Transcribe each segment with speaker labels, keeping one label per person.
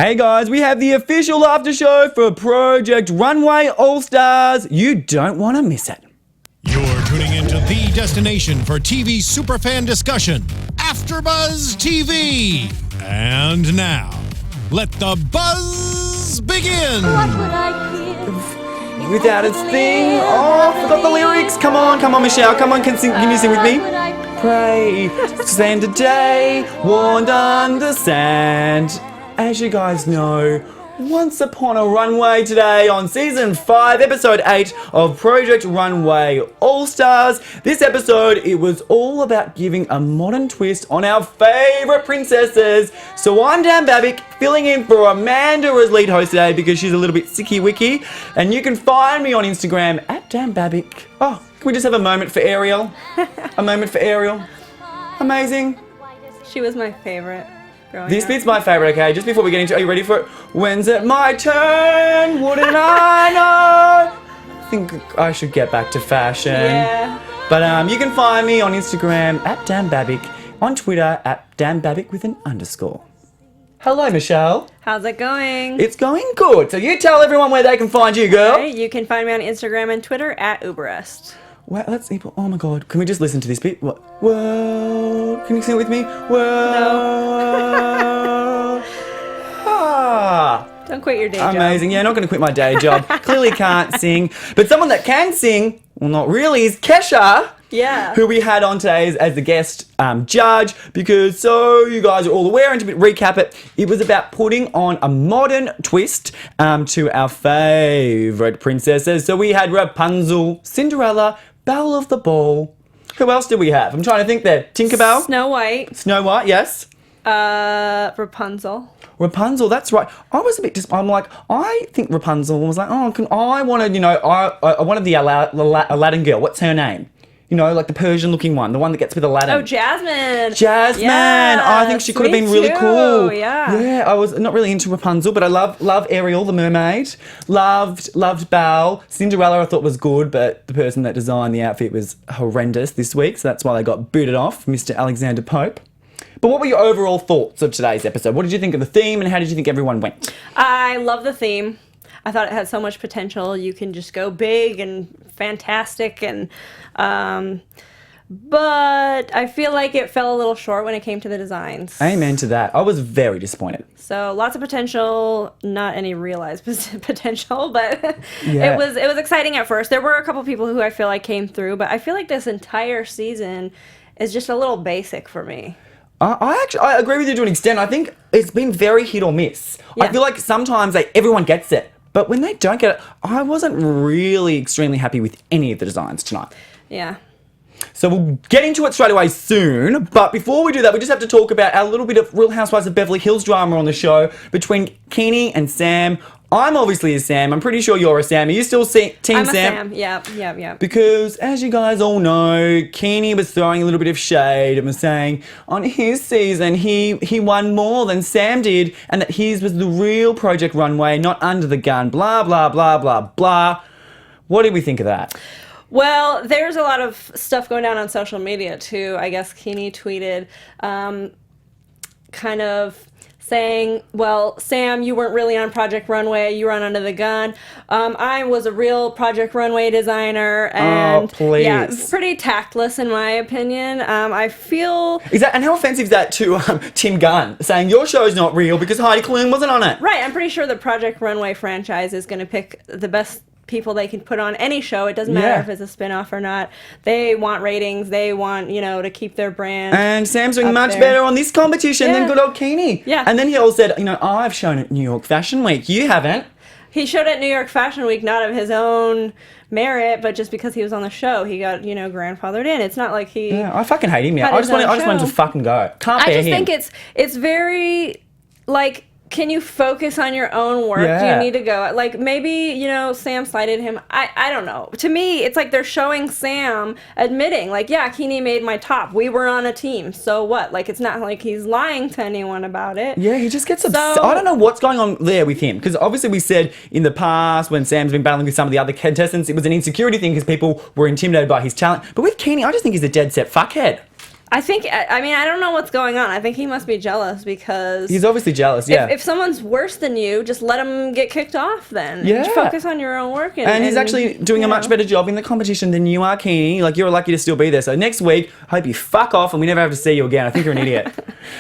Speaker 1: Hey guys, we have the official after show for Project Runway All Stars. You don't want to miss it.
Speaker 2: You're tuning into the destination for TV superfan discussion, AfterBuzz TV. And now, let the buzz begin.
Speaker 3: What would I give
Speaker 1: Without a thing. Oh, forgot the lyrics. Come on, Michelle. Come on, can you sing with me? Pray, stand today, warned understand. As you guys know, once upon a runway today on Season 5, Episode 8 of Project Runway All Stars. This episode, it was all about giving a modern twist on our favourite princesses. So I'm Dan Babic, filling in for Amanda as lead host today because she's a little bit sicky-wicky. And you can find me on Instagram at Dan Babic. Oh, can we just have a moment for Ariel? A moment for Ariel. Amazing.
Speaker 4: She was my favorite.
Speaker 1: This bit's my favourite, okay? Just before we get into it, are you ready for it? When's it my turn? Wouldn't I know? I think I should get back to fashion.
Speaker 4: Yeah.
Speaker 1: But you can find me on Instagram at Dan Babic, on Twitter at Dan Babic with an underscore. Hello, Michelle.
Speaker 4: How's it going?
Speaker 1: It's going good. So you tell everyone where they can find you, girl.
Speaker 4: Okay, you can find me on Instagram and Twitter at Uberreste.
Speaker 1: Well, let's see. Oh my god. Can we just listen to this bit? What? Whoa. Can you sing it with me? Whoa.
Speaker 4: No.
Speaker 1: Ah.
Speaker 4: Don't quit your day job.
Speaker 1: Amazing. Yeah, not going to quit my day job. Clearly can't sing. But someone that can sing, well, not really, is Kesha.
Speaker 4: Yeah.
Speaker 1: Who we had on today as the guest judge, because so you guys are all aware, and to recap it, it was about putting on a modern twist to our favourite princesses. So we had Rapunzel, Cinderella, Belle of the Ball. Who else did we have? I'm trying to think there. Tinkerbell?
Speaker 4: Snow White.
Speaker 1: Snow White, yes.
Speaker 4: Rapunzel.
Speaker 1: Rapunzel, that's right. I was a bit I'm like, I think Rapunzel was like, oh, I wanted, I wanted the Aladdin girl. What's her name? You know, like the Persian-looking one, the one that gets with Aladdin.
Speaker 4: Oh, Jasmine.
Speaker 1: Jasmine.
Speaker 4: Yes,
Speaker 1: I think she could have been really
Speaker 4: too.
Speaker 1: cool.
Speaker 4: Yeah.
Speaker 1: Yeah, I was not really into Rapunzel, but I love Ariel, the mermaid. Loved Belle. Cinderella I thought was good, but the person that designed the outfit was horrendous this week, so that's why they got booted off, Mr. Alexander Pope. But what were your overall thoughts of today's episode? What did you think of the theme, and how did you think everyone went?
Speaker 4: I love the theme. I thought it had so much potential. You can just go big and fantastic, and but I feel like it fell a little short when it came to the designs.
Speaker 1: Amen to that. I was very disappointed.
Speaker 4: So lots of potential, not any realized potential, but
Speaker 1: Yeah.
Speaker 4: it was exciting at first. There were a couple people who I feel like came through, but I feel like this entire season is just a little basic for me.
Speaker 1: I agree with you to an extent. I think it's been very hit or miss.
Speaker 4: Yeah.
Speaker 1: I feel like sometimes everyone gets it, but when they don't get it, I wasn't really extremely happy with any of the designs tonight.
Speaker 4: Yeah.
Speaker 1: So we'll get into it straight away soon, but before we do that, we just have to talk about our little bit of Real Housewives of Beverly Hills drama on the show between Kini and Sam. I'm obviously a Sam. I'm pretty sure you're a Sam. Are you still Team
Speaker 4: I'm
Speaker 1: Sam?
Speaker 4: a Sam. Yeah.
Speaker 1: Because, as you guys all know, Kini was throwing a little bit of shade and was saying on his season he won more than Sam did, and that his was the real Project Runway, not under the gun, blah, blah, blah, blah, blah. What did we think of that?
Speaker 4: Well, there's a lot of stuff going down on social media, too. I guess Kini tweeted kind of saying, well, Sam, you weren't really on Project Runway, you were on Under the Gun. I was a real Project Runway designer, and
Speaker 1: please.
Speaker 4: Yeah, pretty tactless in my opinion. I feel...
Speaker 1: And how offensive is that to Tim Gunn, saying your show's not real because Heidi Klum wasn't on it?
Speaker 4: Right, I'm pretty sure the Project Runway franchise is going to pick the best people they can put on any show. It doesn't matter if it's a spin-off or not. They want ratings. They want, to keep their brand.
Speaker 1: And Sam's doing much
Speaker 4: there.
Speaker 1: better on this competition than good old Kini.
Speaker 4: Yeah.
Speaker 1: And then he all said, I've shown at New York Fashion Week. You haven't.
Speaker 4: He showed at New York Fashion Week, not of his own merit, but just because he was on the show, he got, grandfathered in. It's not like he...
Speaker 1: Yeah, I fucking hate him. Yeah, I just wanted to fucking go. Can't bear him.
Speaker 4: I just think it's very, like... Can you focus on your own work?
Speaker 1: Yeah.
Speaker 4: Do you need to go? Like, maybe, Sam slighted him. I don't know. To me, it's like they're showing Sam admitting, like, yeah, Kini made my top. We were on a team. So what? Like, it's not like he's lying to anyone about it.
Speaker 1: Yeah, he just gets upset. I don't know what's going on there with him. Because obviously we said in the past when Sam's been battling with some of the other contestants, it was an insecurity thing because people were intimidated by his talent. But with Kini, I just think he's a dead set fuckhead.
Speaker 4: I think, I mean, I don't know what's going on. I think he must be jealous because
Speaker 1: He's obviously jealous, yeah.
Speaker 4: if someone's worse than you, just let him get kicked off then.
Speaker 1: Yeah.
Speaker 4: Focus on your own work.
Speaker 1: And he's actually doing a much better job in the competition than you are, Kini. Like, you're lucky to still be there. So next week, I hope you fuck off and we never have to see you again. I think you're an idiot.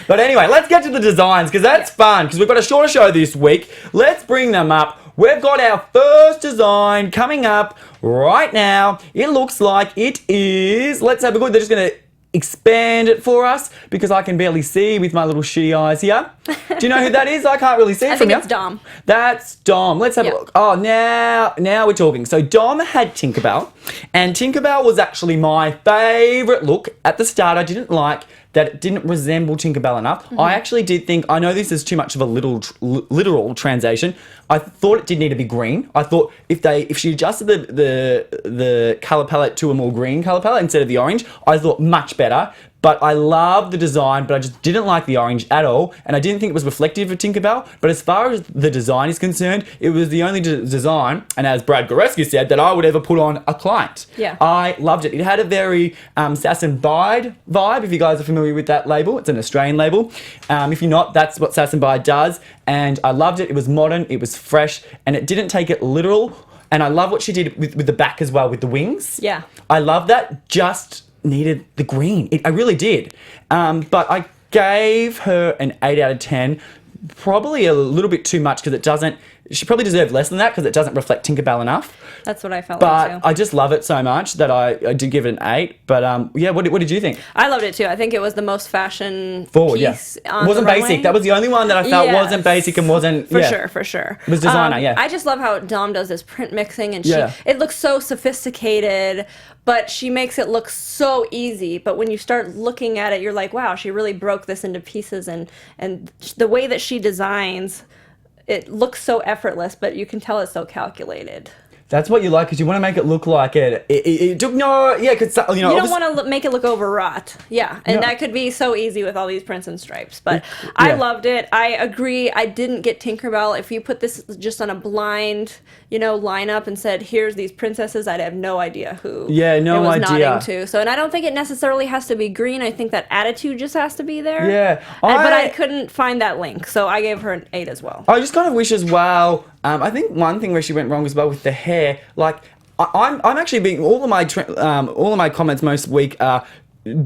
Speaker 1: But anyway, let's get to the designs because that's fun because we've got a shorter show this week. Let's bring them up. We've got our first design coming up right now. It looks like it is... Let's have a good... They're just going to expand it for us because I can barely see with my little shitty eyes here. Do you know who that is? I can't really see it
Speaker 4: I
Speaker 1: from
Speaker 4: think
Speaker 1: here.
Speaker 4: it's Dom.
Speaker 1: That's Dom. Let's have a look. Oh, now we're talking. So Dom had Tinkerbell, and Tinkerbell was actually my favourite look. At the start, I didn't like that it didn't resemble Tinkerbell enough. I actually did think, I know this is too much of a literal translation. I thought it did need to be green. I thought if she adjusted the colour palette to a more green colour palette instead of the orange, I thought much better. But I love the design, but I just didn't like the orange at all. And I didn't think it was reflective of Tinkerbell. But as far as the design is concerned, it was the only design, and as Brad Goreski said, that I would ever put on a client.
Speaker 4: Yeah.
Speaker 1: I loved it. It had a very Sass and Bide vibe, if you guys are familiar with that label. It's an Australian label. If you're not, that's what Sass and Bide does. And I loved it. It was modern, it was fresh, and it didn't take it literal. And I love what she did with the back as well, with the wings.
Speaker 4: Yeah.
Speaker 1: I love that. Just needed the green. I really did. But I gave her an 8 out of 10. Probably a little bit too much because it doesn't... She probably deserved less than that because it doesn't reflect Tinkerbell enough.
Speaker 4: That's what I felt
Speaker 1: But
Speaker 4: like too.
Speaker 1: I just love it so much that I did give it an 8. But yeah, what did you think?
Speaker 4: I loved it too. I think it was the most fashion
Speaker 1: Forward,
Speaker 4: piece on
Speaker 1: It wasn't
Speaker 4: the
Speaker 1: basic.
Speaker 4: runway.
Speaker 1: That was the only one that I felt
Speaker 4: Yes.
Speaker 1: wasn't basic and wasn't...
Speaker 4: For
Speaker 1: yeah.
Speaker 4: sure.
Speaker 1: It was designer, yeah.
Speaker 4: I just love how Dom does this print mixing and
Speaker 1: Yeah.
Speaker 4: it looks so sophisticated, but she makes it look so easy. But when you start looking at it, you're like, wow, she really broke this into pieces, and the way that she designs, it looks so effortless, but you can tell it's so calculated.
Speaker 1: That's what you like because you want to make it look like it. Because
Speaker 4: You don't want to make it look overwrought. Yeah, and
Speaker 1: No.
Speaker 4: that could be so easy with all these prints and stripes. But I loved it. I agree. I didn't get Tinkerbell. If you put this just on a blind, lineup and said, "Here's these princesses," I'd have no idea who.
Speaker 1: Yeah, no
Speaker 4: it was
Speaker 1: idea.
Speaker 4: nodding to. So, and I don't think it necessarily has to be green. I think that attitude just has to be there.
Speaker 1: Yeah.
Speaker 4: But I couldn't find that link, so I gave her an 8 as well.
Speaker 1: I just kind of wish as well. I think one thing where she went wrong as well with the hair, like I'm actually being all of my comments most week are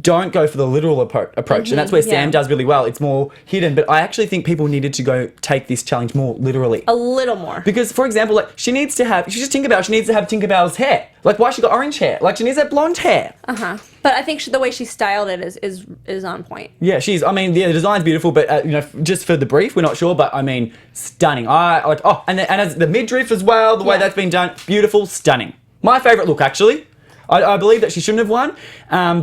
Speaker 1: don't go for the literal approach, and that's where Sam does really well. It's more hidden, but I actually think people needed to go take this challenge more literally.
Speaker 4: A little more.
Speaker 1: Because, for example, like she needs to have Tinkerbell's hair. Like, why she got orange hair? Like, she needs that blonde hair.
Speaker 4: But I think the way she styled it is on point.
Speaker 1: Yeah, the design's beautiful, but just for the brief, we're not sure. But I mean, stunning. And as the midriff as well, the way that's been done, beautiful, stunning. My favorite look, actually. I believe that she shouldn't have won,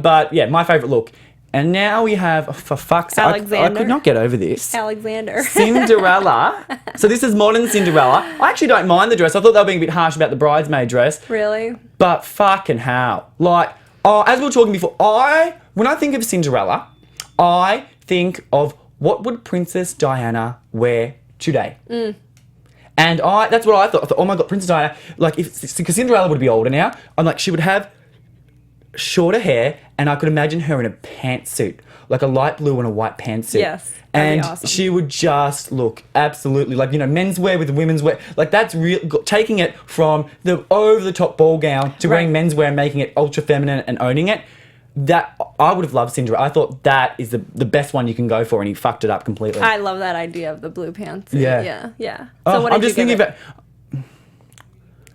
Speaker 1: but yeah, my favorite look. And now we have, for fuck's sake, I could not get over this.
Speaker 4: Alexander.
Speaker 1: Cinderella. So this is modern Cinderella. I actually don't mind the dress. I thought they were being a bit harsh about the bridesmaid dress.
Speaker 4: Really?
Speaker 1: But fucking hell. Like, as we were talking before, when I think of Cinderella, I think of what would Princess Diana wear today? And that's what I thought. I thought, oh my God, Princess Diana, like, because Cinderella would be older now, I'm like, she would have shorter hair, and I could imagine her in a pantsuit, like a light blue and a white pantsuit.
Speaker 4: Yes, that'd
Speaker 1: and
Speaker 4: be awesome.
Speaker 1: She would just look absolutely like, men's wear with women's wear. Like, that's real, taking it from the over-the-top ball gown to wearing menswear and making it ultra feminine and owning it. That I would have loved Cinderella. I thought that is the best one you can go for, and he fucked it up completely.
Speaker 4: I love that idea of the blue pants.
Speaker 1: Yeah.
Speaker 4: So
Speaker 1: Oh, I'm just thinking about.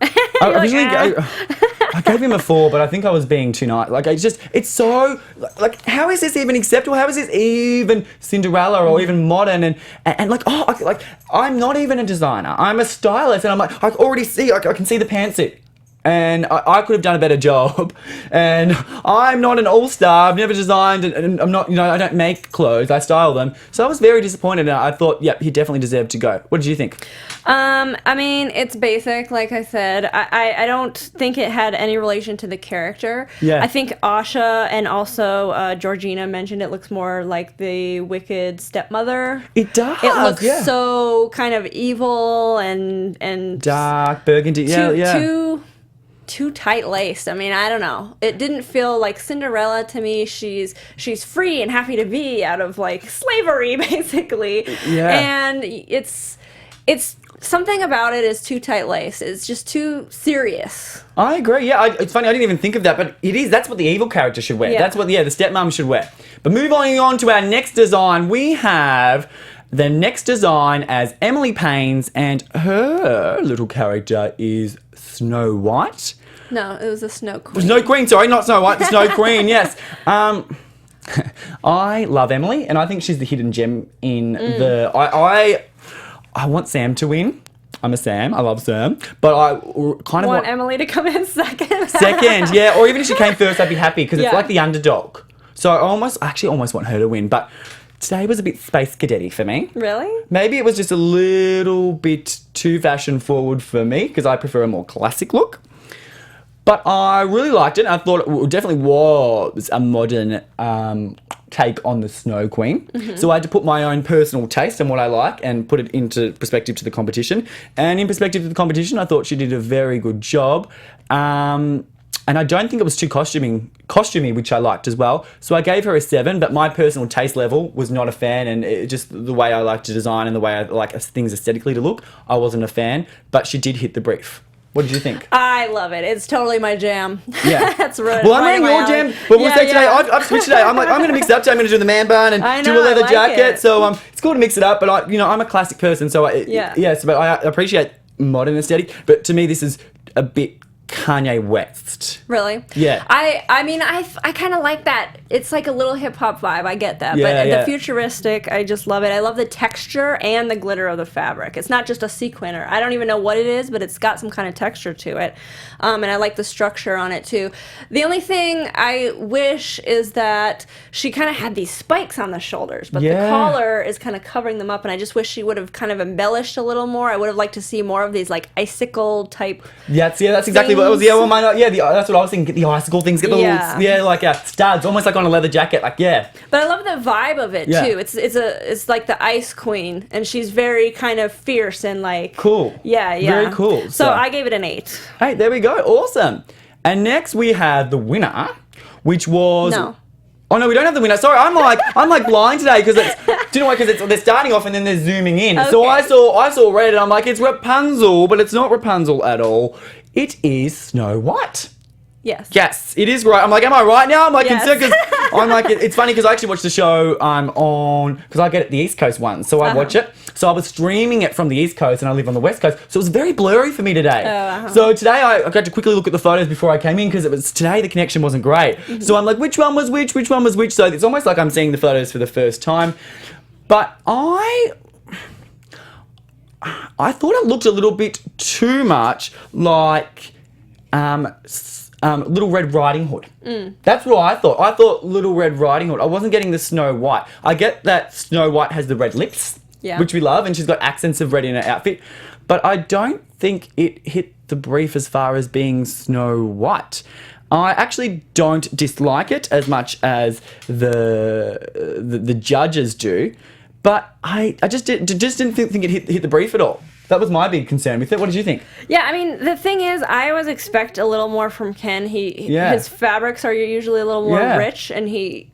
Speaker 1: I gave him a 4, but I think I was being too nice. Like, it's so, like, how is this even acceptable? How is this even Cinderella or even modern? And like, I'm not even a designer. I'm a stylist, and I'm like, I already see, I can see the pantsuit. And I could have done a better job. And I'm not an all-star. I've never designed, and I'm not, I don't make clothes. I style them. So I was very disappointed. And I thought, he definitely deserved to go. What did you think?
Speaker 4: I mean, it's basic, like I said. I don't think it had any relation to the character.
Speaker 1: Yeah.
Speaker 4: I think Asha and also Georgina mentioned it looks more like the wicked stepmother.
Speaker 1: It does.
Speaker 4: It looks so kind of evil and
Speaker 1: dark burgundy.
Speaker 4: too tight laced. I mean, I don't know. It didn't feel like Cinderella to me. She's free and happy to be out of like slavery, basically.
Speaker 1: Yeah.
Speaker 4: And it's something about it is too tight laced. It's just too serious.
Speaker 1: I agree. Yeah, it's funny. I didn't even think of that, but it is. That's what the evil character should wear.
Speaker 4: Yeah.
Speaker 1: That's what the stepmom should wear. But moving on to our next design, we have the next design as Emily Payne's, and her little character is Snow White.
Speaker 4: No, it was a Snow Queen.
Speaker 1: Snow Queen, sorry, not Snow White, the Snow Queen, yes. I love Emily, and I think she's the hidden gem in the... I want Sam to win. I'm a Sam. I love Sam. But I kind of
Speaker 4: want Emily to come in second.
Speaker 1: Second, yeah. Or even if she came first, I'd be happy because it's
Speaker 4: Yeah.
Speaker 1: like the underdog. So I almost want her to win. But today was a bit space cadet-y for me.
Speaker 4: Really?
Speaker 1: Maybe it was just a little bit too fashion forward for me because I prefer a more classic look. But I really liked it. I thought it definitely was a modern take on the Snow Queen. So I had to put my own personal taste and what I like and put it into perspective to the competition. And in perspective to the competition, I thought she did a very good job. And I don't think it was too costumey, which I liked as well. So I gave her a 7, but my personal taste level was not a fan, and it just the way I like to design and the way I like things aesthetically to look, I wasn't a fan. But she did hit the brief. What did you think?
Speaker 4: I love it. It's totally my jam.
Speaker 1: Yeah.
Speaker 4: That's right.
Speaker 1: Well, I'm wearing your jam, but we'll say today, I've switched today. I'm going to mix it up today. I'm going to do the man bun and
Speaker 4: I
Speaker 1: do
Speaker 4: know,
Speaker 1: a leather
Speaker 4: I like
Speaker 1: jacket.
Speaker 4: it.
Speaker 1: So it's cool to mix it up, but I'm a classic person. So yes, but I appreciate modern aesthetic. But to me, this is a bit Kanye West.
Speaker 4: Really?
Speaker 1: Yeah.
Speaker 4: I mean, I kind of like that. It's like a little hip hop vibe. I get that.
Speaker 1: Yeah,
Speaker 4: but
Speaker 1: yeah.
Speaker 4: the futuristic, I just love it. I love the texture and the glitter of the fabric. It's not just a sequiner. I don't even know what it is, but it's got some kind of texture to it. And I like the structure on it too. The only thing I wish is that she kind of had these spikes on the shoulders, but the collar is kind of covering them up, and I just wish she would have kind of embellished a little more. I would have liked to see more of these like icicle type.
Speaker 1: That's exactly what it was. Yeah, well, that's what I was thinking. Get the icicle things, get the little, like studs, almost like on a leather jacket. Like, yeah.
Speaker 4: But I love the vibe of it too. It's like the Ice Queen, and she's very kind of fierce and like
Speaker 1: Cool.
Speaker 4: Yeah.
Speaker 1: Very cool.
Speaker 4: So I gave it an 8.
Speaker 1: Hey, there we go. Awesome. And next we have the winner, which was...
Speaker 4: No.
Speaker 1: Oh no, we don't have the winner. Sorry, I'm like blind today because it's. Do you know why? Because they're starting off and then they're zooming in.
Speaker 4: Okay.
Speaker 1: So I saw red and I'm like, it's Rapunzel, but it's not Rapunzel at all. It is Snow White.
Speaker 4: Yes.
Speaker 1: Yes, it is right. I'm like, am I right now? I'm like,
Speaker 4: Yes.
Speaker 1: concerned because I'm like, it's funny because I actually watched the show on because I get it the East Coast one, so I watch it. So I was streaming it from the East Coast and I live on the West Coast, so it was very blurry for me today. So today I got to quickly look at the photos before I came in because today the connection wasn't great. So I'm like, which one was which? Which one was which? So it's almost like I'm seeing the photos for the first time. But I thought it looked a little bit too much like Little Red Riding Hood. That's what I thought. I thought Little Red Riding Hood. I wasn't getting the Snow White. I get that Snow White has the red lips, which we love, and she's got accents of red in her outfit. But I don't think it hit the brief as far as being Snow White. I actually don't dislike it as much as the judges do, but I just didn't think it hit the brief at all. That was my big concern with it. What did you think?
Speaker 4: Yeah, I mean, the thing is, I always expect a little more from Ken. His fabrics are usually a little more rich, and he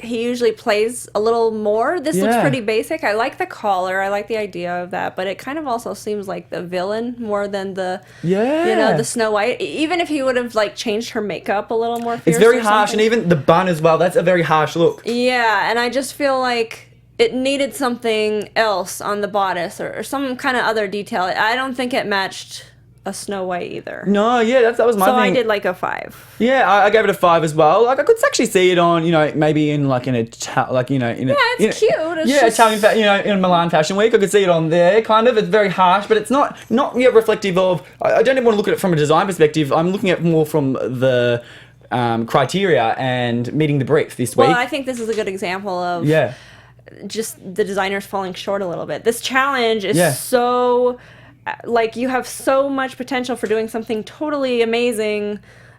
Speaker 4: usually plays a little more. This looks pretty basic. I like the collar. I like the idea of that, but it kind of also seems like the villain more than the the Snow White. Even if he would have like changed her makeup a little more fierce.
Speaker 1: It's very
Speaker 4: or
Speaker 1: harsh,
Speaker 4: something.
Speaker 1: and even the bun as well. That's a very harsh look.
Speaker 4: Yeah, and I just feel like it needed something else on the bodice or some kind of other detail. I don't think it matched a Snow White either.
Speaker 1: No, that was my
Speaker 4: so
Speaker 1: thing.
Speaker 4: I did like a 5.
Speaker 1: Yeah, I gave it a 5 as well. Like I could actually see it on, maybe in like in a
Speaker 4: it's cute. It's
Speaker 1: Italian, in Milan Fashion Week. I could see it on there. Kind of, it's very harsh, but it's not yet reflective of. I don't even want to look at it from a design perspective. I'm looking at it more from the criteria and meeting the brief this week.
Speaker 4: Well, I think this is a good example of just the designers falling short a little bit. This challenge is so, like, you have so much potential for doing something totally amazing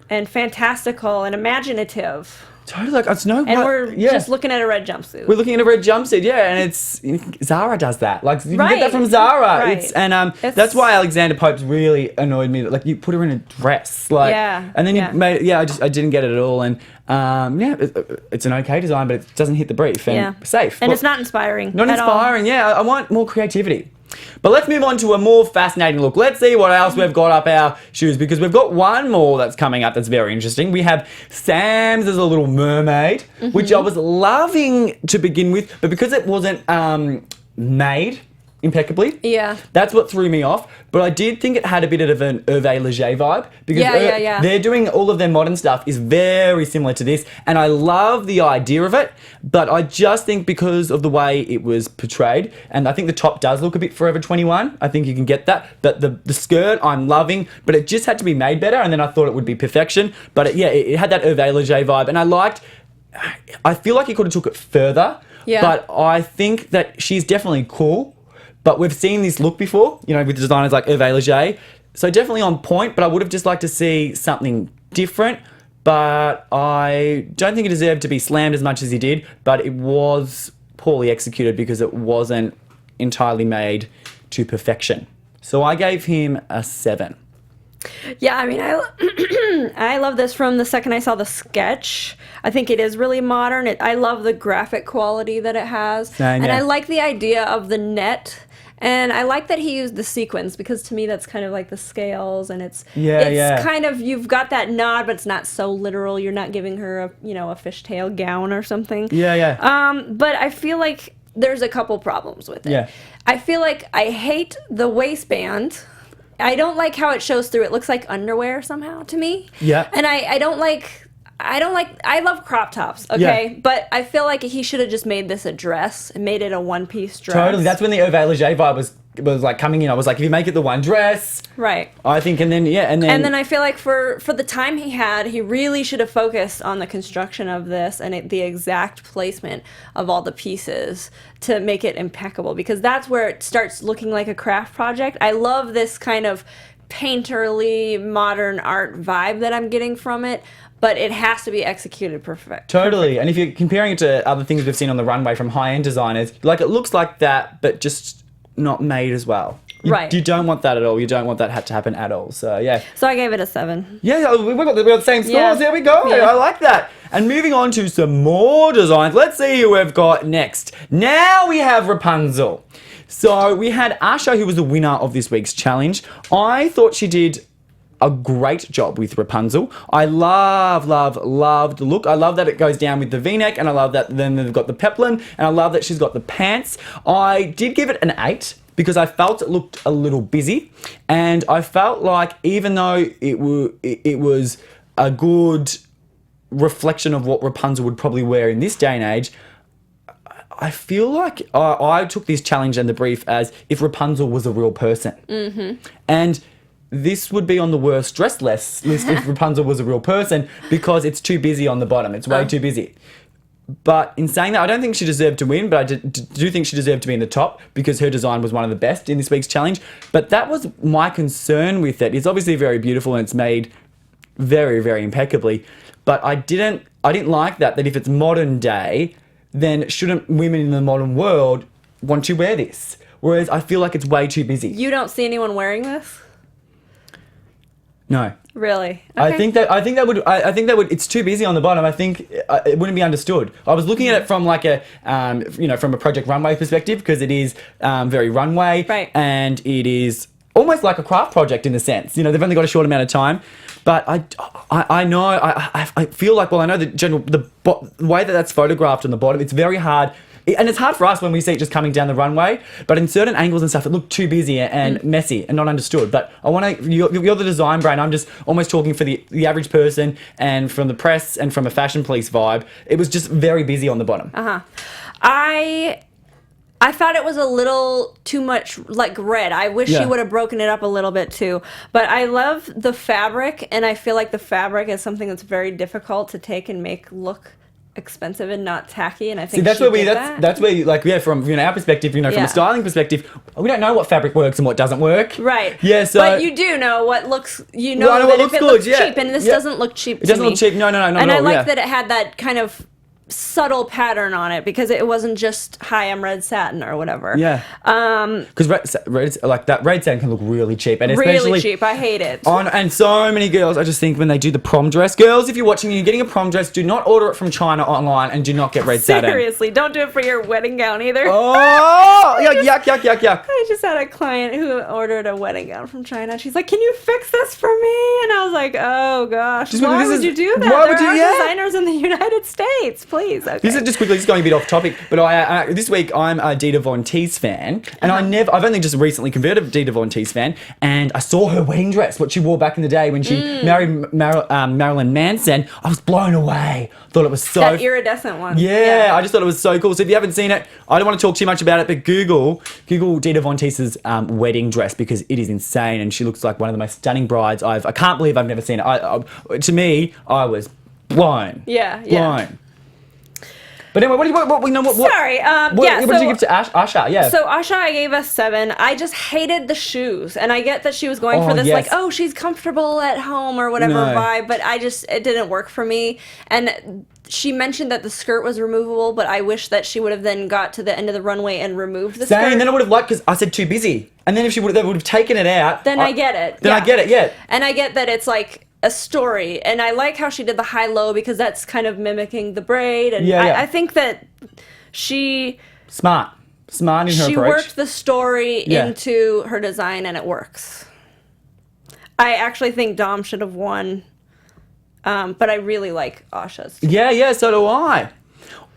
Speaker 4: and fantastical and imaginative.
Speaker 1: Totally, like, it's no
Speaker 4: And
Speaker 1: way-
Speaker 4: we're
Speaker 1: yeah.
Speaker 4: just looking at a red jumpsuit.
Speaker 1: We're looking at a red jumpsuit, yeah, and it's Zara does that. Like you can get that
Speaker 4: Right.
Speaker 1: from Zara.
Speaker 4: Right.
Speaker 1: That's
Speaker 4: It's-
Speaker 1: why Alexander Pope's really annoyed me. Like you put her in a dress, like,
Speaker 4: Yeah,
Speaker 1: and then you
Speaker 4: yeah.
Speaker 1: made, I didn't get it at all, and it's an okay design, but it doesn't hit the brief and safe.
Speaker 4: And
Speaker 1: Well,
Speaker 4: it's not inspiring.
Speaker 1: not
Speaker 4: at all.
Speaker 1: inspiring. Yeah, I want more creativity. But let's move on to a more fascinating look. Let's see what else we've got up our shoes, because we've got one more that's coming up that's very interesting. We have Sam's as a Little Mermaid, which I was loving to begin with, but because it wasn't made impeccably,
Speaker 4: Yeah.
Speaker 1: that's what threw me off. But I did think it had a bit of an Hervé Leger vibe, because
Speaker 4: Yeah.
Speaker 1: they're doing all of their modern stuff is very similar to this, and I love the idea of it, but I just think because of the way it was portrayed, and I think the top does look a bit Forever 21, I think you can get that, but the skirt I'm loving, but it just had to be made better, and then I thought it would be perfection, but it had that Hervé Leger vibe, and I feel like he could have took it further,
Speaker 4: Yeah.
Speaker 1: but I think that she's definitely cool. But we've seen this look before, with designers like Hervé Leger. So definitely on point, but I would have just liked to see something different. But I don't think it deserved to be slammed as much as he did, but it was poorly executed because it wasn't entirely made to perfection. So I gave him a 7.
Speaker 4: Yeah, I mean, I love this from the second I saw the sketch. I think it is really modern. I love the graphic quality that it has.
Speaker 1: Same,
Speaker 4: and
Speaker 1: yeah.
Speaker 4: I like the idea of the net. And I like that he used the sequins, because to me that's kind of like the scales, and it's kind of, you've got that nod, but it's not so literal. You're not giving her a fishtail gown or something.
Speaker 1: Yeah.
Speaker 4: But I feel like there's a couple problems with it.
Speaker 1: Yeah.
Speaker 4: I feel like I hate the waistband. I don't like how it shows through. It looks like underwear somehow to me.
Speaker 1: Yeah.
Speaker 4: And I love crop tops, okay?
Speaker 1: Yeah.
Speaker 4: But I feel like he should have just made this a dress and made it a one-piece dress.
Speaker 1: Totally. That's when the Hervé Leger vibe was like coming in. I was like, if you make it the one dress,
Speaker 4: Right.
Speaker 1: I think, and then
Speaker 4: And then I feel like for the time he had, he really should have focused on the construction of this and the exact placement of all the pieces to make it impeccable, because that's where it starts looking like a craft project. I love this kind of painterly modern art vibe that I'm getting from it, but it has to be executed perfect.
Speaker 1: Totally. And if you're comparing it to other things we've seen on the runway from high-end designers, like it looks like that, but just not made as well.
Speaker 4: Right.
Speaker 1: You don't want that at all. You don't want that to happen at all. So, yeah.
Speaker 4: So I gave it a 7.
Speaker 1: Yeah, we've got the same scores.
Speaker 4: Yeah.
Speaker 1: There we go.
Speaker 4: Yeah.
Speaker 1: I like that. And moving on to some more designs. Let's see who we've got next. Now we have Rapunzel. So we had Asha, who was the winner of this week's challenge. I thought she did a great job with Rapunzel. I love the look. I love that it goes down with the V-neck, and I love that then they've got the peplum, and I love that she's got the pants. I did give it an 8 because I felt it looked a little busy, and I felt like even though it was a good reflection of what Rapunzel would probably wear in this day and age, I feel like I took this challenge and the brief as if Rapunzel was a real person. Mm-hmm. And this would be on the worst dressed list if Rapunzel was a real person, because it's too busy on the bottom. It's way too busy. But in saying that, I don't think she deserved to win, but I do think she deserved to be in the top because her design was one of the best in this week's challenge. But that was my concern with it. It's obviously very beautiful and it's made very, very impeccably. But I didn't like that if it's modern day, then shouldn't women in the modern world want to wear this? Whereas I feel like it's way too busy.
Speaker 4: You don't see anyone wearing this?
Speaker 1: No.
Speaker 4: Really? Okay.
Speaker 1: I think that would. It's too busy on the bottom. I think it wouldn't be understood. I was looking at it from like a, from a Project Runway perspective, because it is very runway,
Speaker 4: Right.
Speaker 1: and it is almost like a craft project in a sense. They've only got a short amount of time, but I know I feel like, well, I know the way that that's photographed on the bottom. It's very hard. And it's hard for us when we see it just coming down the runway, but in certain angles and stuff, it looked too busy and messy and not understood. But you're the design brain. I'm just almost talking for the average person and from the press and from a fashion police vibe. It was just very busy on the bottom.
Speaker 4: I thought it was a little too much like red. I wish she would have broken it up a little bit too. But I love the fabric, and I feel like the fabric is something that's very difficult to take and make look expensive and not tacky, and I think
Speaker 1: See, that's
Speaker 4: she
Speaker 1: where we
Speaker 4: did
Speaker 1: that's where like from our perspective, from
Speaker 4: Yeah.
Speaker 1: a styling perspective, we don't know what fabric works and what doesn't work.
Speaker 4: Right.
Speaker 1: Yeah. So
Speaker 4: but you do know what looks. You know
Speaker 1: Well, I know
Speaker 4: that
Speaker 1: what
Speaker 4: if
Speaker 1: looks
Speaker 4: it
Speaker 1: good,
Speaker 4: looks
Speaker 1: yeah.
Speaker 4: cheap, and this
Speaker 1: Yeah.
Speaker 4: doesn't look cheap.
Speaker 1: It doesn't look cheap. No, not
Speaker 4: And
Speaker 1: at
Speaker 4: I
Speaker 1: all.
Speaker 4: like
Speaker 1: yeah.
Speaker 4: that it had that kind of subtle pattern on it because it wasn't just hi, I'm red satin or whatever.
Speaker 1: Yeah. Because red, like that red satin can look really cheap, and especially
Speaker 4: Really cheap. I hate it.
Speaker 1: and so many girls, I just think when they do the prom dress, girls, if you're watching and you're getting a prom dress, do not order it from China online, and do not get red satin.
Speaker 4: Seriously, don't do it for your wedding gown either.
Speaker 1: Oh, yuck.
Speaker 4: I just had a client who ordered a wedding gown from China. She's like, "Can you fix this for me?" And I was like, "Oh gosh,
Speaker 1: Just
Speaker 4: why
Speaker 1: this
Speaker 4: would
Speaker 1: is-
Speaker 4: you do that?
Speaker 1: why would
Speaker 4: There
Speaker 1: you-
Speaker 4: are
Speaker 1: yeah.
Speaker 4: designers in the United States, please." Okay.
Speaker 1: This is just quickly, just going a bit off topic, but I this week I'm a Dita Von Teese fan, and I've only just recently converted a Dita Von Teese fan, and I saw her wedding dress, what she wore back in the day when she married Marilyn Manson. I was blown away. Thought it was so
Speaker 4: that iridescent one.
Speaker 1: Yeah, I just thought it was so cool. So if you haven't seen it, I don't want to talk too much about it, but Google Dita Von Teese's wedding dress because it is insane, and she looks like one of the most stunning brides I can't believe I've never seen it. To me, I was blown.
Speaker 4: Yeah.
Speaker 1: Blown. But anyway, what
Speaker 4: Sorry.
Speaker 1: what did you give to Asha? Yeah.
Speaker 4: So Asha, I gave a 7. I just hated the shoes, and I get that she was going for this
Speaker 1: yes.
Speaker 4: like, oh, she's comfortable at home or whatever
Speaker 1: No.
Speaker 4: vibe, but it didn't work for me. And she mentioned that the skirt was removable, but I wish that she would have then got to the end of the runway and removed the skirt.
Speaker 1: Same. Then I would have liked because I said too busy, and then if they would have taken it out.
Speaker 4: Then I get it.
Speaker 1: Then I
Speaker 4: yeah.
Speaker 1: get it. Yeah.
Speaker 4: And I get that it's like a story, and I like how she did the high-low because that's kind of mimicking the braid, and
Speaker 1: Yeah, yeah.
Speaker 4: I think that she
Speaker 1: Smart in her
Speaker 4: she
Speaker 1: approach.
Speaker 4: worked the story
Speaker 1: Yeah.
Speaker 4: into her design, and it works. I actually think Dom should have won, but I really like Asha's.
Speaker 1: Yeah. So do I.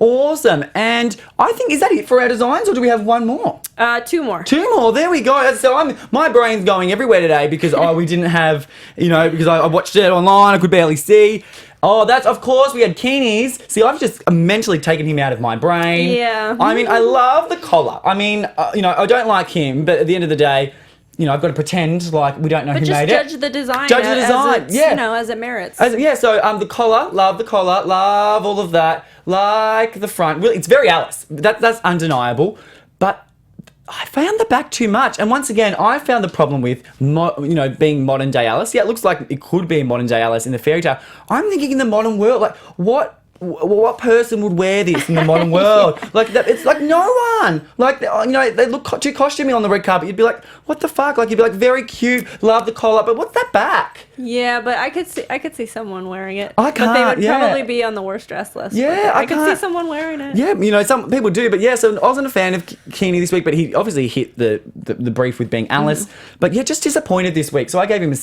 Speaker 1: Awesome. And I think, is that it for our designs, or do we have one more?
Speaker 4: 2 more.
Speaker 1: 2 more. There we go. So my brain's going everywhere today because we didn't have, because I watched it online. I could barely see. Oh, that's, of course, we had Kini's. See, I've just mentally taken him out of my brain.
Speaker 4: Yeah.
Speaker 1: I mean, I love the collar. I mean, I don't like him, but at the end of the day, I've got to pretend like we don't know
Speaker 4: But
Speaker 1: who
Speaker 4: just
Speaker 1: made
Speaker 4: judge
Speaker 1: it.
Speaker 4: the design.
Speaker 1: Judge the design,
Speaker 4: as it's,
Speaker 1: yeah.
Speaker 4: as it merits.
Speaker 1: So the collar, love all of that, like the front. Really, it's very Alice. That's undeniable. But I found the back too much, and once again, I found the problem with being modern day Alice. Yeah, it looks like it could be modern day Alice in the fairy tale. I'm thinking in the modern world, like what person would wear this in the modern world? Like that, it's like no one. Like they look too costumey on the red carpet. You'd be like, what the fuck? Like you'd be like, very cute, love the collar, but what's that back?
Speaker 4: Yeah, but I could see someone wearing it.
Speaker 1: I
Speaker 4: But they
Speaker 1: can't,
Speaker 4: would
Speaker 1: yeah.
Speaker 4: probably be on the worst dress list.
Speaker 1: Yeah,
Speaker 4: But
Speaker 1: I
Speaker 4: I could see
Speaker 1: can't.
Speaker 4: someone wearing it.
Speaker 1: Yeah, some people do, but yeah. So I wasn't a fan of Kini this week, but he obviously hit the brief with being Alice. But yeah, just disappointed this week. So I gave him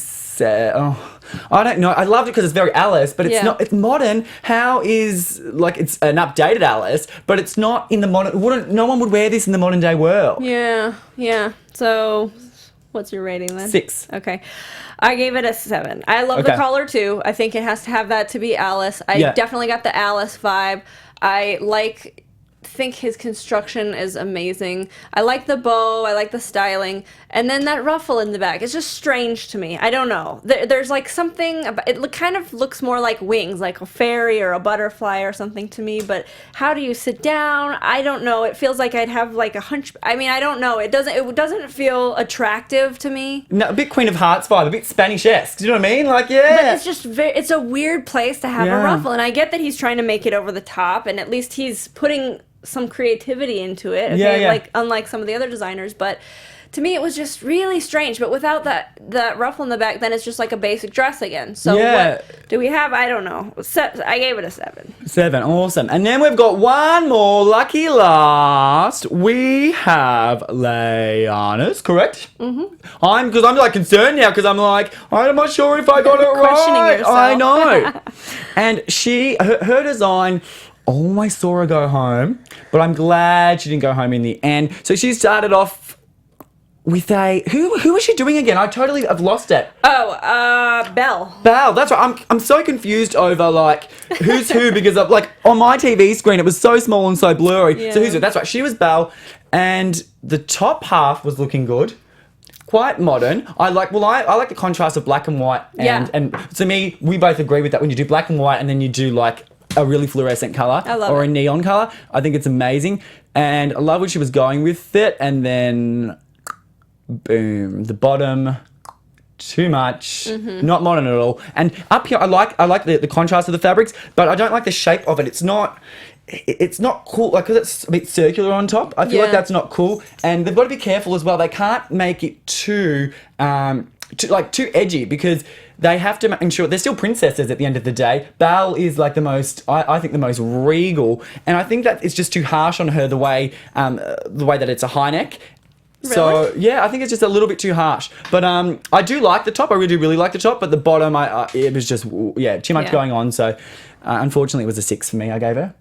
Speaker 1: I don't know. I loved it because it's very Alice, but it's
Speaker 4: Yeah.
Speaker 1: not. It's modern. How is it's an updated Alice, but it's not in the modern. No one would wear this in the modern day world.
Speaker 4: Yeah. So, what's your rating then?
Speaker 1: 6.
Speaker 4: Okay. I gave it a 7. I love the
Speaker 1: Okay.
Speaker 4: collar too. I think it has to have that to be Alice. I
Speaker 1: Yeah.
Speaker 4: definitely got the Alice vibe. I think his construction is amazing. I like the bow. I like the styling. And then that ruffle in the back. It's just strange to me. I don't know. There's like something about it. Kind of looks more like wings, like a fairy or a butterfly or something to me. But how do you sit down? I don't know. It feels like I'd have like a hunch. I mean, I don't know. It doesn't feel attractive to me.
Speaker 1: No, a bit Queen of Hearts vibe, a bit Spanish-esque. Do you know what I mean? Like, yeah.
Speaker 4: But it's just it's a weird place to have
Speaker 1: Yeah.
Speaker 4: a ruffle, and I get that he's trying to make it over the top, and at least he's putting some creativity into it. Okay,
Speaker 1: Yeah.
Speaker 4: like unlike some of the other designers, but to me it was just really strange. But without that ruffle in the back, then it's just like a basic dress again. So
Speaker 1: Yeah.
Speaker 4: what do we have? I don't know. I gave it a 7.
Speaker 1: 7, awesome. And then we've got one more lucky last. We have Lyanna's, correct? Mm-hmm. I'm like concerned now because I'm like, I'm not sure if I got it
Speaker 4: Questioning
Speaker 1: right.
Speaker 4: yourself.
Speaker 1: I know. And her design, always saw her go home, but I'm glad she didn't go home in the end. So she started off with who was she doing again? I've lost it.
Speaker 4: Belle.
Speaker 1: Belle, that's right. I'm so confused over like who's who because of like on my TV screen it was so small and so blurry.
Speaker 4: Yeah.
Speaker 1: So who's it? That's right. She was Belle, and the top half was looking good. Quite modern. I like the contrast of black and white, and
Speaker 4: Yeah.
Speaker 1: and to me we both agree with that when you do black and white and then you do like a really fluorescent color
Speaker 4: I love
Speaker 1: or
Speaker 4: it.
Speaker 1: a neon color. I think it's amazing. And I love where she was going with it. And then, boom, the bottom, too much, not modern at all. And up here, I like the contrast of the fabrics, but I don't like the shape of it. It's not cool, like, because it's a bit circular on top. I feel like
Speaker 4: Yeah.
Speaker 1: that's not cool. And they've got to be careful as well. They can't make it too edgy, because they have to ensure they're still princesses at the end of the day. Belle is like I think the most regal, and I think that it's just too harsh on her, the way that it's a high neck. So
Speaker 4: Really?
Speaker 1: yeah, I think it's just a little bit too harsh. But I do like the top. I really like the top. But the bottom, it was just too much
Speaker 4: Yeah.
Speaker 1: going on. So unfortunately, it was a 6 for me. I gave her.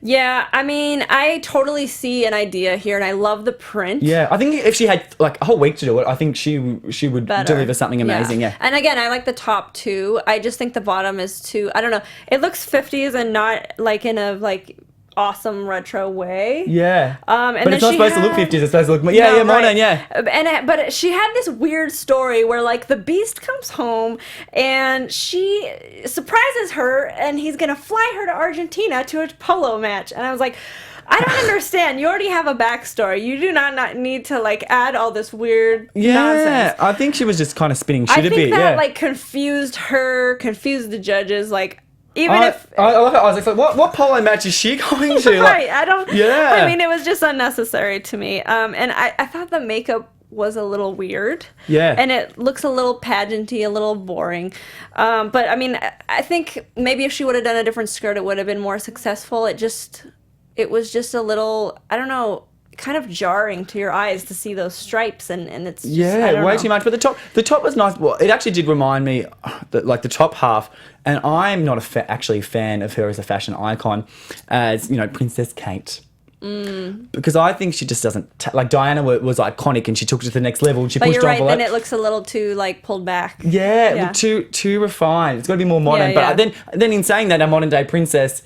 Speaker 4: Yeah, I mean, I totally see an idea here, and I love the print.
Speaker 1: Yeah, I think if she had like a whole week to do it, I think she would
Speaker 4: Better.
Speaker 1: deliver something amazing. Yeah.
Speaker 4: And again, I like the top too. I just think the bottom is too, I don't know. It looks 50s and not like in a like awesome retro way.
Speaker 1: Yeah.
Speaker 4: And
Speaker 1: but
Speaker 4: then
Speaker 1: it's not
Speaker 4: she
Speaker 1: supposed to look
Speaker 4: had-
Speaker 1: 50s. It's supposed to look
Speaker 4: No,
Speaker 1: modern.
Speaker 4: right.
Speaker 1: Yeah.
Speaker 4: But she had this weird story where like the Beast comes home and she surprises her, and he's gonna fly her to Argentina to a polo match. And I was like, I don't understand. You already have a backstory. You do not need to like add all this weird nonsense.
Speaker 1: I think she was just kind of spinning shit
Speaker 4: I
Speaker 1: a
Speaker 4: think
Speaker 1: bit.
Speaker 4: that
Speaker 1: Yeah.
Speaker 4: like confused the judges. Like even
Speaker 1: I
Speaker 4: if
Speaker 1: love it. I was like, what polo match is she going to? Like,
Speaker 4: right, I don't.
Speaker 1: Yeah.
Speaker 4: I mean, it was just unnecessary to me. And I thought the makeup was a little weird.
Speaker 1: Yeah.
Speaker 4: And it looks a little pageanty, a little boring. But I mean, I think maybe if she would have done a different skirt, it would have been more successful. It was just a little, I don't know, kind of jarring to your eyes to see those stripes, and it's just, I don't
Speaker 1: way
Speaker 4: know.
Speaker 1: too much. But the top was nice. Well, it actually did remind me, like the top half. And I'm not actually a fan of her as a fashion icon, as Princess Kate. Because I think she just doesn't like Diana was iconic, and she took it to the next level. And she
Speaker 4: But
Speaker 1: pushed
Speaker 4: you're right,
Speaker 1: envelope.
Speaker 4: then it looks a little too like pulled back.
Speaker 1: Yeah, too refined. It's got to be more modern.
Speaker 4: Yeah,
Speaker 1: But then in saying that, a modern day princess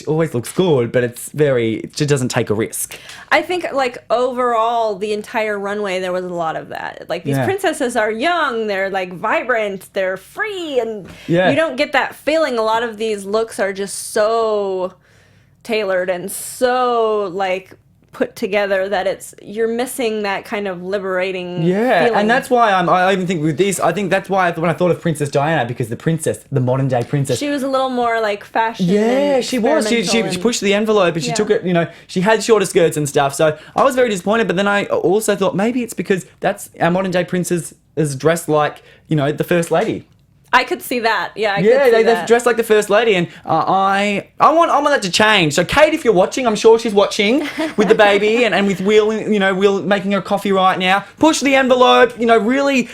Speaker 1: always looks good, but she doesn't take a risk.
Speaker 4: I think like overall the entire runway there was a lot of that. Like these
Speaker 1: Yeah.
Speaker 4: princesses are young, they're like vibrant, they're free, and
Speaker 1: Yeah.
Speaker 4: you don't get that feeling. A lot of these looks are just so tailored and so like put together that you're missing that kind of liberating feeling.
Speaker 1: And that's why I even think with this, I think that's why when I thought of Princess Diana, because the modern day princess.
Speaker 4: she was a little more like fashion.
Speaker 1: Yeah,
Speaker 4: and
Speaker 1: she was. She
Speaker 4: experimental
Speaker 1: pushed the envelope, and she
Speaker 4: Yeah.
Speaker 1: took it. She had shorter skirts and stuff. So I was very disappointed. But then I also thought maybe it's because that's our modern day princess is dressed like the first lady.
Speaker 4: I could see that. Yeah, I could
Speaker 1: Yeah,
Speaker 4: see
Speaker 1: they're
Speaker 4: that.
Speaker 1: dressed like the first lady, and I want that to change. So Kate, if you're watching, I'm sure she's watching with the baby and with Will, Will making her coffee right now. Push the envelope, really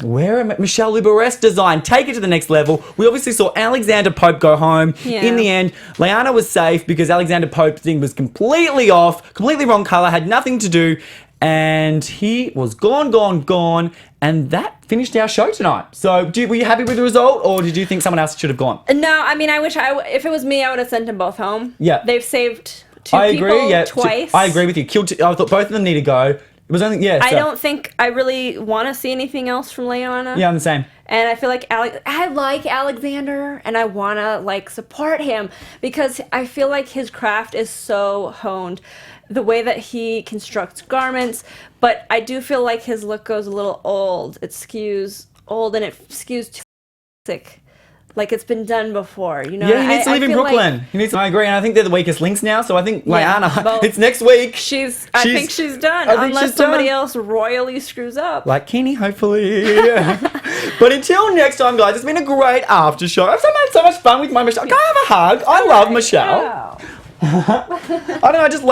Speaker 1: wear a Michelle Uberreste design. Take it to the next level. We obviously saw Alexander Pope go home.
Speaker 4: Yeah.
Speaker 1: In the end, Lyanna was safe because Alexander Pope's thing was completely off, completely wrong color, had nothing to do. And he was gone, and that finished our show tonight. So, were you happy with the result, or did you think someone else should have gone?
Speaker 4: No, I mean, I wish if it was me, I would have sent them both home.
Speaker 1: Yeah.
Speaker 4: They've saved two
Speaker 1: I
Speaker 4: people
Speaker 1: agree. Yeah,
Speaker 4: twice.
Speaker 1: I agree with you. I thought both of them need to go. It was only
Speaker 4: I don't think I really want to see anything else from Lyanna.
Speaker 1: Yeah, I'm the same.
Speaker 4: And I feel like I like Alexander, and I want to like support him because I feel like his craft is so honed, the way that he constructs garments. But I do feel like his look goes a little old. It skews old, and it skews too sick. Like it's been done before,
Speaker 1: Yeah, he needs to live in
Speaker 4: feel like
Speaker 1: Brooklyn. I agree, and I think they're the weakest links now. So I think
Speaker 4: Yeah,
Speaker 1: Lyanna,
Speaker 4: both.
Speaker 1: it's next week.
Speaker 4: I think she's done,
Speaker 1: I think
Speaker 4: unless
Speaker 1: she's
Speaker 4: somebody
Speaker 1: done.
Speaker 4: else royally screws up.
Speaker 1: Like Kini, hopefully. But until next time, guys, it's been a great after show. I've had so much fun with my Michelle. Can I have a hug? I love Michelle.
Speaker 4: Wow.
Speaker 1: I don't know. I just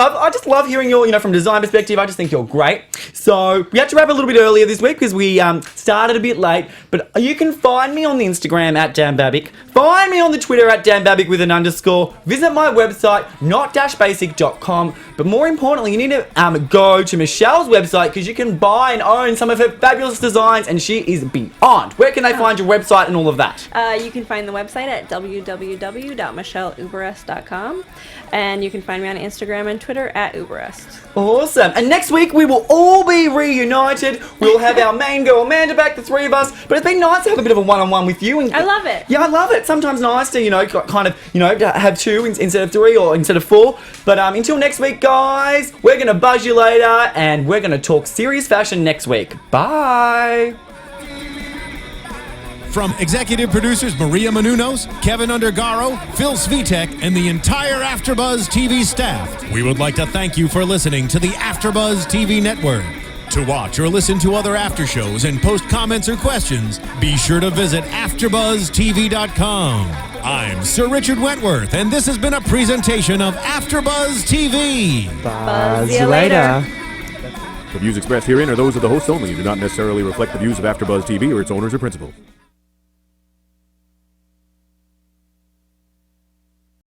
Speaker 1: love hearing your, from a design perspective. I just think you're great. So we had to wrap a little bit earlier this week because we started a bit late. But you can find me on the Instagram at @danbabic. Find me on the Twitter at @danbabic with an _. Visit my website, not-basic.com. But more importantly, you need to go to Michelle's website because you can buy and own some of her fabulous designs, and she is beyond. Where can they find your website and all of that?
Speaker 4: You can find the website at www.michelleUberreste.com. And you can find me on Instagram and Twitter at Uberreste.
Speaker 1: Awesome. And next week we will all be reunited. We'll have our main girl Amanda back, the three of us. But it's been nice to have a bit of a one-on-one with you. And
Speaker 4: I love it.
Speaker 1: Yeah, I love it. Sometimes nice to, kind of, have two instead of three or instead of four. But until next week, guys, we're going to buzz you later and we're going to talk serious fashion next week. Bye.
Speaker 2: From executive producers Maria Menounos, Kevin Undergaro, Phil Svitek, and the entire AfterBuzz TV staff, we would like to thank you for listening to the AfterBuzz TV network. To watch or listen to other after shows and post comments or questions, be sure to visit AfterBuzzTV.com. I'm Sir Richard Wentworth, and this has been a presentation of AfterBuzz TV.
Speaker 4: Buzz you later.
Speaker 5: The views expressed herein are those of the hosts only and do not necessarily reflect the views of AfterBuzz TV or its owners or principals.